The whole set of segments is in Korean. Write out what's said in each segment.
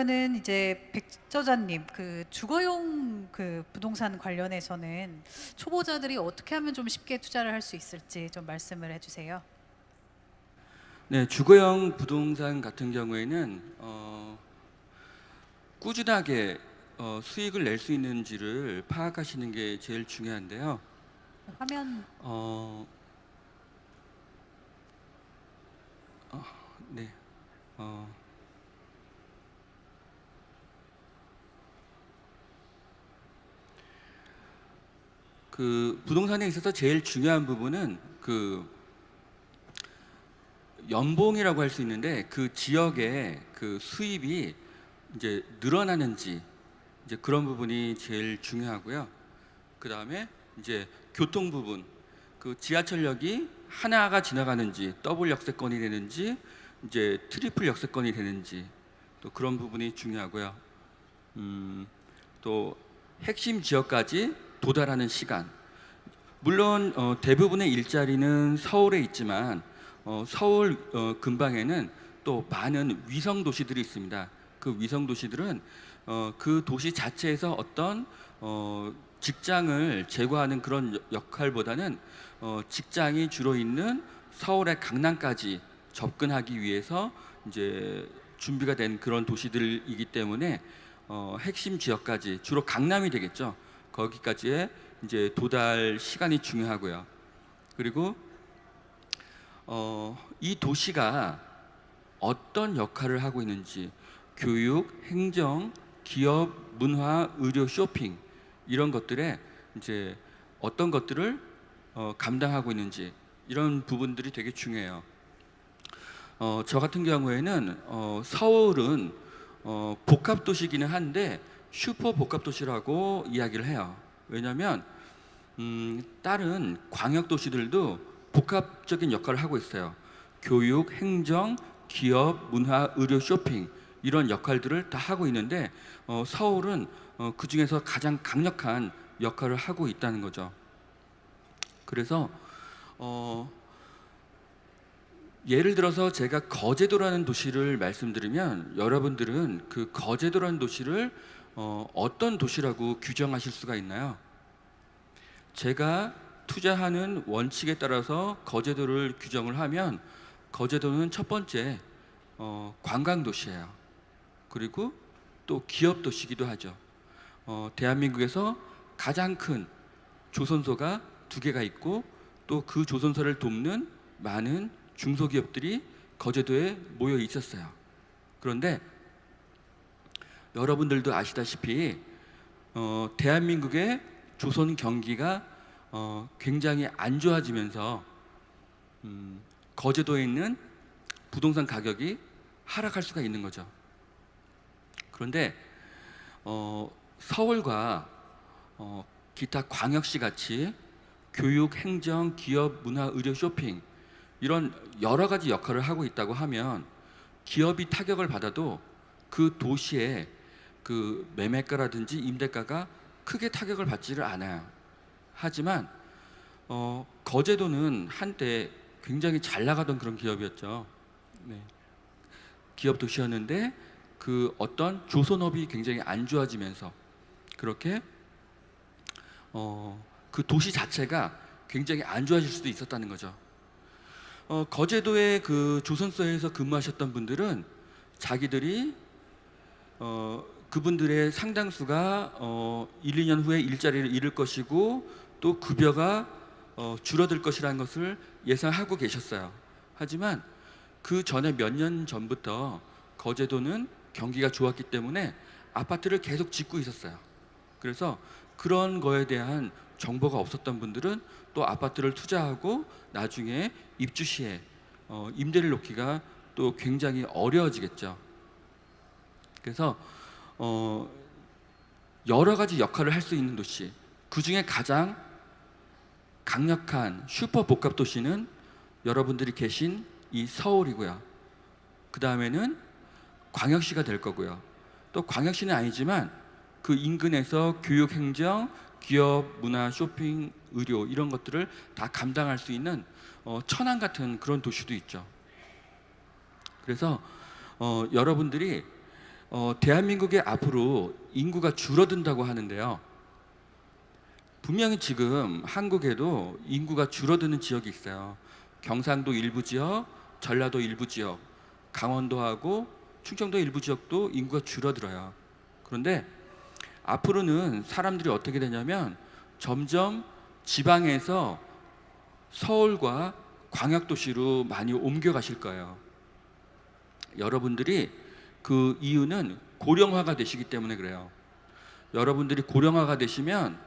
그러면은 이제 백저자님 그 주거용 그 부동산 관련해서는 초보자들이 어떻게 하면 좀 쉽게 투자를 할 수 있을지 좀 말씀을 해주세요. 네, 주거용 부동산 같은 경우에는 꾸준하게 수익을 낼 수 있는지를 파악하시는 게 제일 중요한데요. 화면 어, 네, 어, 그 부동산에 있어서 제일 중요한 부분은 그 연봉이라고 할 수 있는데 그 지역의 그 수입이 이제 늘어나는지 이제 그런 부분이 제일 중요하고요. 그 다음에 이제 교통 부분, 그 지하철역이 하나가 지나가는지 더블 역세권이 되는지 이제 트리플 역세권이 되는지 또 그런 부분이 중요하고요. 또 핵심 지역까지 도달하는 시간. 물론 대부분의 일자리는 서울에 있지만 서울 근방에는 또 많은 위성 도시들이 있습니다. 그 위성 도시들은 그 도시 자체에서 어떤 직장을 제공하는 그런 역할보다는 직장이 주로 있는 서울의 강남까지 접근하기 위해서 이제 준비가 된 그런 도시들이기 때문에 핵심 지역까지 주로 강남이 되겠죠. 거기까지의 이제 도달 시간이 중요하고요. 그리고 이 도시가 어떤 역할을 하고 있는지 교육, 행정, 기업, 문화, 의료, 쇼핑 이런 것들에 이제 어떤 것들을 감당하고 있는지 이런 부분들이 되게 중요해요. 저 같은 경우에는 서울은 복합 도시기는 한데 슈퍼 복합 도시라고 이야기를 해요. 왜냐하면 다른 광역 도시들도 복합적인 역할을 하고 있어요. 교육, 행정, 기업, 문화, 의료, 쇼핑 이런 역할들을 다 하고 있는데 서울은 그 중에서 가장 강력한 역할을 하고 있다는 거죠. 그래서 예를 들어서 제가 거제도라는 도시를 말씀드리면 여러분들은 그 거제도라는 도시를 어떤 도시라고 규정하실 수가 있나요? 제가 투자하는 원칙에 따라서 거제도를 규정을 하면 거제도는 첫 번째 관광 도시예요. 그리고 또 기업 도시기도 하죠. 대한민국에서 가장 큰 조선소가 두 개가 있고 또 그 조선소를 돕는 많은 중소기업들이 거제도에 모여 있었어요. 그런데 여러분들도 아시다시피 대한민국의 조선 경기가 굉장히 안 좋아지면서 거제도에 있는 부동산 가격이 하락할 수가 있는 거죠. 그런데 서울과 기타 광역시 같이 교육, 행정, 기업, 문화, 의료, 쇼핑 이런 여러 가지 역할을 하고 있다고 하면 기업이 타격을 받아도 그 도시의 그 매매가라든지 임대가가 크게 타격을 받지를 않아요. 하지만 거제도는 한때 굉장히 잘 나가던 그런 기업이었죠. 네. 기업 도시였는데 그 어떤 조선업이 굉장히 안 좋아지면서 그렇게 그 도시 자체가 굉장히 안 좋아질 수도 있었다는 거죠. 거제도의 그 조선소에서 근무하셨던 분들은 자기들이 그분들의 상당수가 1, 2년 후에 일자리를 잃을 것이고 또 급여가 줄어들 것이라는 것을 예상하고 계셨어요. 하지만 그 전에 몇 년 전부터 거제도는 경기가 좋았기 때문에 아파트를 계속 짓고 있었어요. 그래서 그런 거에 대한 정보가 없었던 분들은 또 아파트를 투자하고 나중에 입주 시에 임대를 놓기가 또 굉장히 어려워지겠죠. 그래서 여러 가지 역할을 할 수 있는 도시, 그 중에 가장 강력한 슈퍼 복합 도시는 여러분들이 계신 이 서울이고요. 그 다음에는 광역시가 될 거고요. 또 광역시는 아니지만 그 인근에서 교육, 행정, 기업, 문화, 쇼핑, 의료 이런 것들을 다 감당할 수 있는 천안 같은 그런 도시도 있죠. 그래서 여러분들이 대한민국의 앞으로 인구가 줄어든다고 하는데요. 분명히 지금 한국에도 인구가 줄어드는 지역이 있어요. 경상도 일부 지역, 전라도 일부 지역, 강원도하고 충청도 일부 지역도 인구가 줄어들어요. 그런데 앞으로는 사람들이 어떻게 되냐면 점점 지방에서 서울과 광역도시로 많이 옮겨가실 거예요. 여러분들이 그 이유는 고령화가 되시기 때문에 그래요. 여러분들이 고령화가 되시면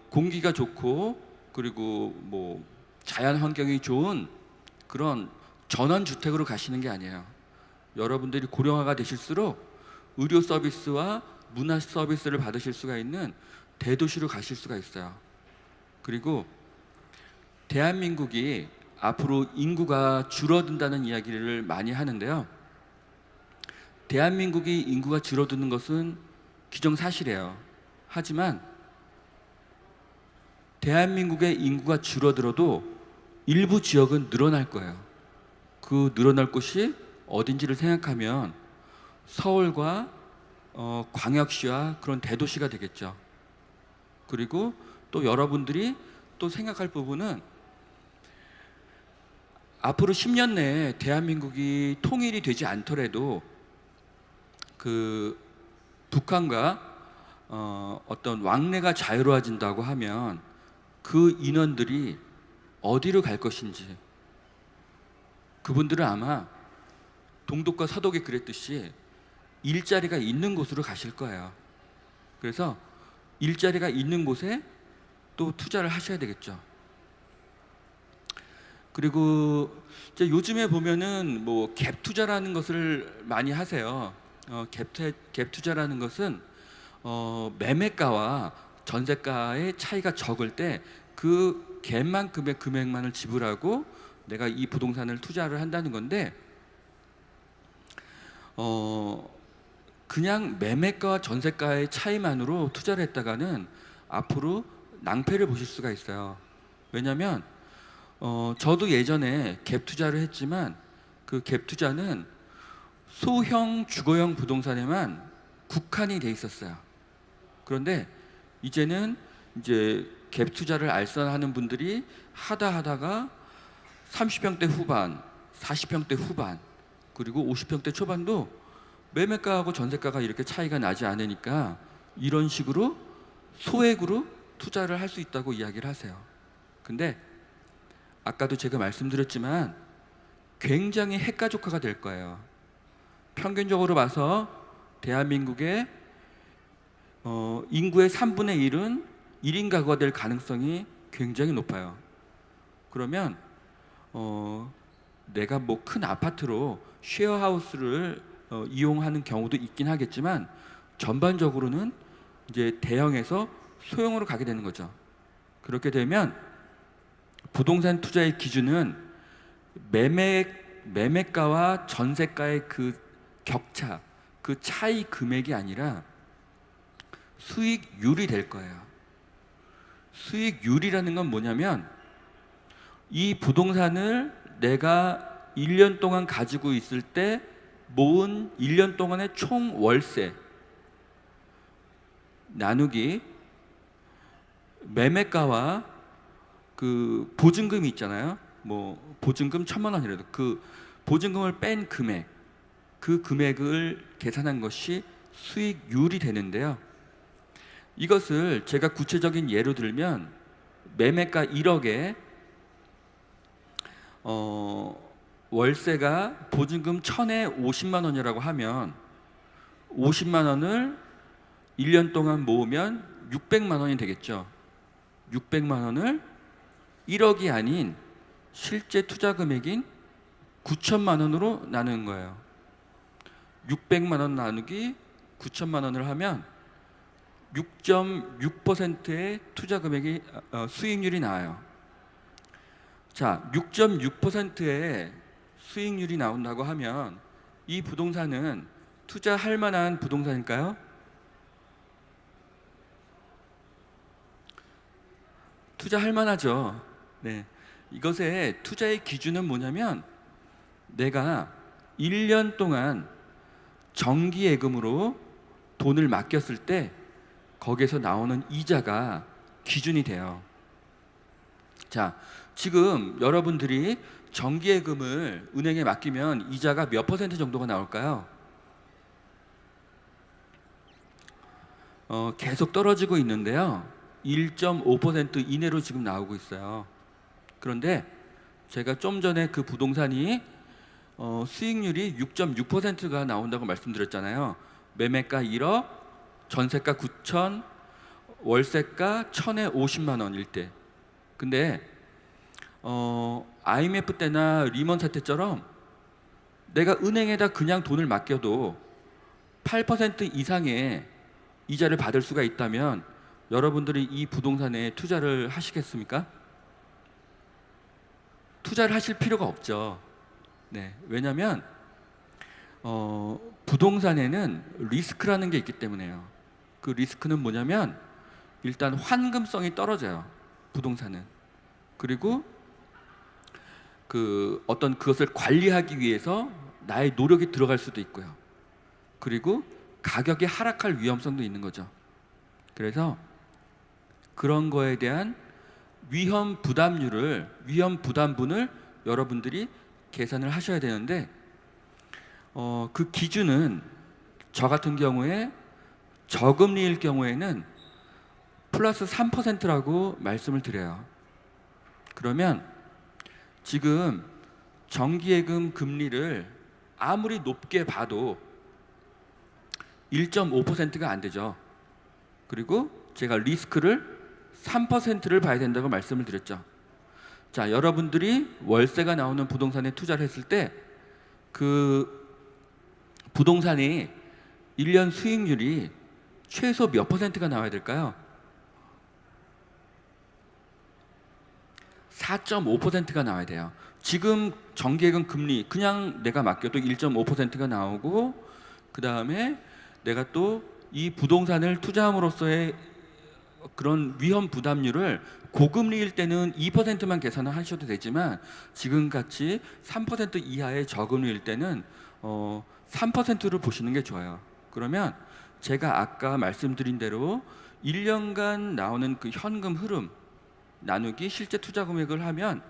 공기가 좋고 그리고 뭐 자연 환경이 좋은 그런 전원주택으로 가시는 게 아니에요. 여러분들이 고령화가 되실수록 의료 서비스와 문화 서비스를 받으실 수가 있는 대도시로 가실 수가 있어요. 그리고 대한민국이 앞으로 인구가 줄어든다는 이야기를 많이 하는데요. 대한민국이 인구가 줄어드는 것은 기정사실이에요. 하지만 대한민국의 인구가 줄어들어도 일부 지역은 늘어날 거예요. 그 늘어날 곳이 어딘지를 생각하면 서울과 광역시와 그런 대도시가 되겠죠. 그리고 또 여러분들이 또 생각할 부분은 앞으로 10년 내에 대한민국이 통일이 되지 않더라도 그 북한과 어떤 왕래가 자유로워진다고 하면 그 인원들이 어디로 갈 것인지, 그분들은 아마 동독과 서독이 그랬듯이 일자리가 있는 곳으로 가실 거예요. 그래서 일자리가 있는 곳에 또 투자를 하셔야 되겠죠. 그리고 이제 요즘에 보면은 뭐 갭 투자라는 것을 많이 하세요. 갭 투자라는 것은 매매가와 전세가의 차이가 적을 때 그 갭만큼의 금액만을 지불하고 내가 이 부동산을 투자를 한다는 건데, 그냥 매매가와 전세가의 차이만으로 투자를 했다가는 앞으로 낭패를 보실 수가 있어요. 왜냐하면 저도 예전에 갭 투자를 했지만 그 갭 투자는 소형 주거용 부동산에만 국한이 돼 있었어요. 그런데 이제는 이제 갭 투자를 알선하는 분들이 하다가 30평대 후반, 40평대 후반, 그리고 50평대 초반도 매매가하고 전세가가 이렇게 차이가 나지 않으니까 이런 식으로 소액으로 투자를 할 수 있다고 이야기를 하세요. 근데 아까도 제가 말씀드렸지만 굉장히 핵가족화가 될 거예요. 평균적으로 봐서 대한민국의 인구의 3분의 1은 1인 가구가 될 가능성이 굉장히 높아요. 그러면 내가 뭐 큰 아파트로 쉐어하우스를 이용하는 경우도 있긴 하겠지만 전반적으로는 이제 대형에서 소형으로 가게 되는 거죠. 그렇게 되면 부동산 투자의 기준은 매매가와 전세가의 그 격차, 그 차이 금액이 아니라 수익률이 될 거예요. 수익률이라는 건 뭐냐면 이 부동산을 내가 1년 동안 가지고 있을 때 모은 1년 동안의 총 월세 나누기 매매가와 그 보증금이 있잖아요. 뭐 보증금 1,000만 원이라도 그 보증금을 뺀 금액, 그 금액을 계산한 것이 수익률이 되는데요. 이것을 제가 구체적인 예로 들면 매매가 1억에 월세가 보증금 1,000에 50만 원이라고 하면 50만 원을 1년 동안 모으면 600만 원이 되겠죠. 600만 원을 1억이 아닌 실제 투자 금액인 9천만 원으로 나누는 거예요. 600만 원 나누기 9천만 원을 하면 6.6%의 투자 금액이 수익률이 나와요. 자, 6.6%의 수익률이 나온다고 하면 이 부동산은 투자할 만한 부동산일까요? 투자할 만하죠. 네. 이것의 투자의 기준은 뭐냐면 내가 1년 동안 정기예금으로 돈을 맡겼을 때 거기에서 나오는 이자가 기준이 돼요. 자, 지금 여러분들이 정기예금을 은행에 맡기면 이자가 몇 퍼센트 정도가 나올까요? 계속 떨어지고 있는데요. 1.5% 이내로 지금 나오고 있어요. 그런데 제가 좀 전에 그 부동산이 수익률이 6.6%가 나온다고 말씀드렸잖아요. 매매가 1억, 전세가 9천, 월세가 1,000에 50만 원일 때. 근데 IMF 때나 리먼 사태처럼 내가 은행에다 그냥 돈을 맡겨도 8% 이상의 이자를 받을 수가 있다면 여러분들이 이 부동산에 투자를 하시겠습니까? 투자를 하실 필요가 없죠. 네, 왜냐하면 부동산에는 리스크라는 게 있기 때문에요. 그 리스크는 뭐냐면 일단 환금성이 떨어져요. 부동산은. 그리고 그 어떤 그것을 관리하기 위해서 나의 노력이 들어갈 수도 있고요. 그리고 가격이 하락할 위험성도 있는 거죠. 그래서 그런 거에 대한 위험 부담분을 여러분들이 계산을 하셔야 되는데 그 기준은 저 같은 경우에 저금리일 경우에는 플러스 3%라고 말씀을 드려요. 그러면 지금 정기예금 금리를 아무리 높게 봐도 1.5%가 안 되죠. 그리고 제가 리스크를 3%를 봐야 된다고 말씀을 드렸죠. 자, 여러분들이 월세가 나오는 부동산에 투자를 했을 때 그 부동산이 1년 수익률이 최소 몇 퍼센트가 나와야 될까요? 4.5%가 나와야 돼요. 지금 정기예금 금리 그냥 내가 맡겨도 1.5%가 나오고 그 다음에 내가 또 이 부동산을 투자함으로써의 그런 위험 부담률을 고금리일 때는 2%만 계산을 하셔도 되지만 지금같이 3% 이하의 저금리일 때는 3%를 보시는 게 좋아요. 그러면 제가 아까 말씀드린 대로 1년간 나오는 그 현금 흐름 나누기 실제 투자 금액을 하면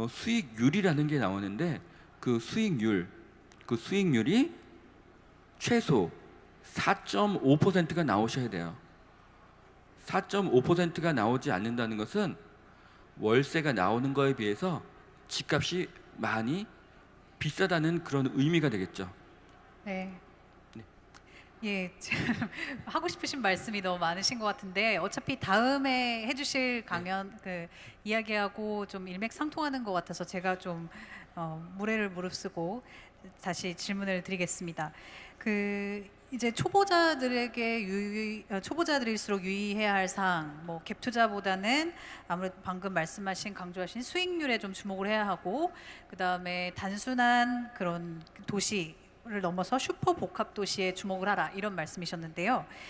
수익률이라는 게 나오는데 그 수익률이 최소 4.5%가 나오셔야 돼요. 4.5%가 나오지 않는다는 것은 월세가 나오는 거에 비해서 집값이 많이 비싸다는 그런 의미가 되겠죠. 네. 네. 예, 참 하고 싶으신 말씀이 너무 많으신 것 같은데 어차피 다음에 해주실 강연 그 이야기하고 좀 일맥상통하는 것 같아서 제가 좀 무례를 무릅쓰고 다시 질문을 드리겠습니다. 그 이제 초보자들일수록 유의해야 할 사항, 뭐 갭 투자보다는 아무래도 방금 말씀하신 강조하신 수익률에 좀 주목을 해야 하고, 그 다음에 단순한 그런 도시를 넘어서 슈퍼 복합 도시에 주목을 하라 이런 말씀이셨는데요.